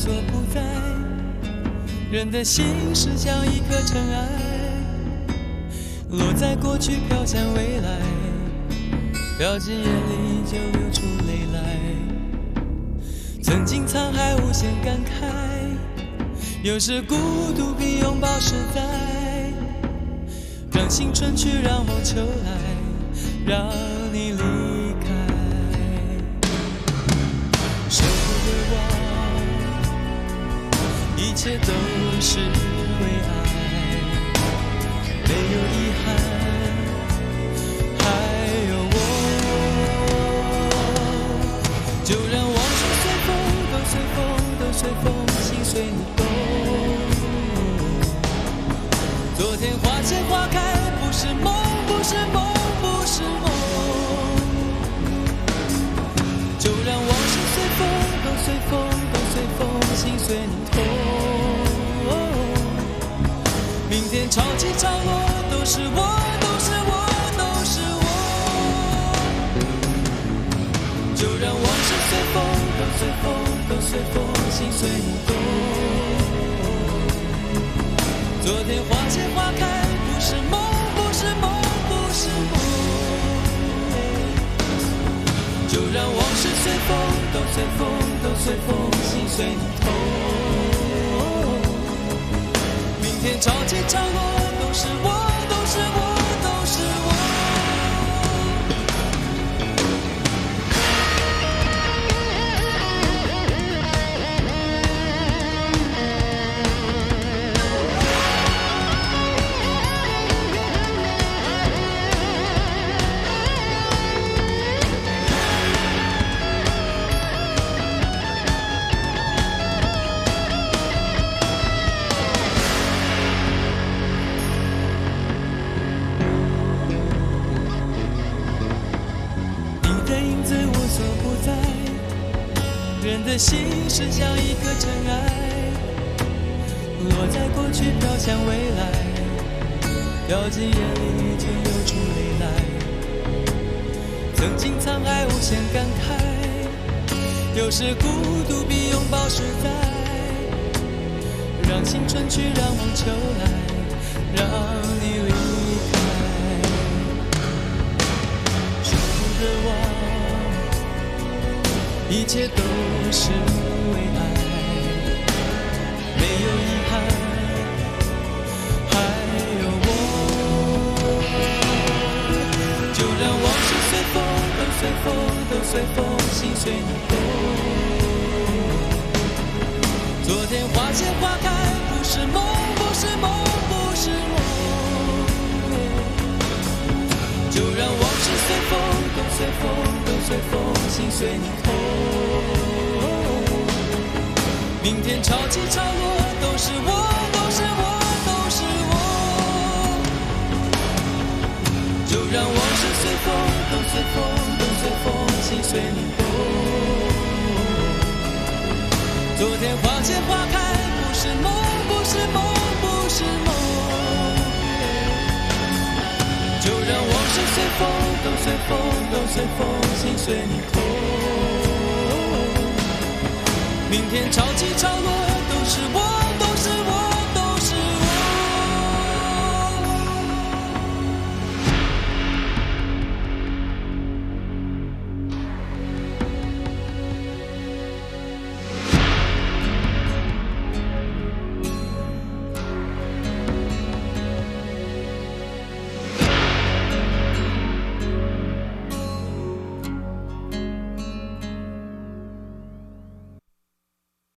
所不在。人的心是像一颗尘埃，落在过去飘向未来，掉进眼里就流出泪来。曾经沧海无限感慨，有时孤独比拥抱实在。让青春去，让梦秋来，让你离开。舍不得忘，一切都是为爱，没有遗憾，还有我。就让往事随风，都随风，都随风，心随你动。昨天花谢花开，不是梦，不是梦，不是梦。就让往事随风，都随风，都随风，心随你痛。明天潮起潮落，都是我，都是我，都是我。就让往事随风，都随风，都随风，心随你动。昨天花谢花开，不是梦，不是梦，不是梦。就让往事随风，都随风，都随风，心随你痛。明天潮起潮落，都是我，都是我，都是我。人的心是像一颗尘埃，落在过去飘向未来，掉进眼里就流出泪来。曾经沧海无限感慨，有时孤独比拥抱实在。让青春去，让梦秋来，让你离开。舍不得忘，一切都是为爱，没有遗憾，还有我。就让往事随风，都随风，都随风，心随你动。昨天花谢花开，不是梦，不是梦，不是梦。就让往事随风，都随风，都随风，心随你痛。明天潮起潮落，都是我，都是我，都是我。就让往事随风，都随风，都随风，心随你动。昨天花谢花开，不是梦，不是梦，不是梦。就让往事随风，都随风，都随风，心随你痛。明天潮起潮落，都是我。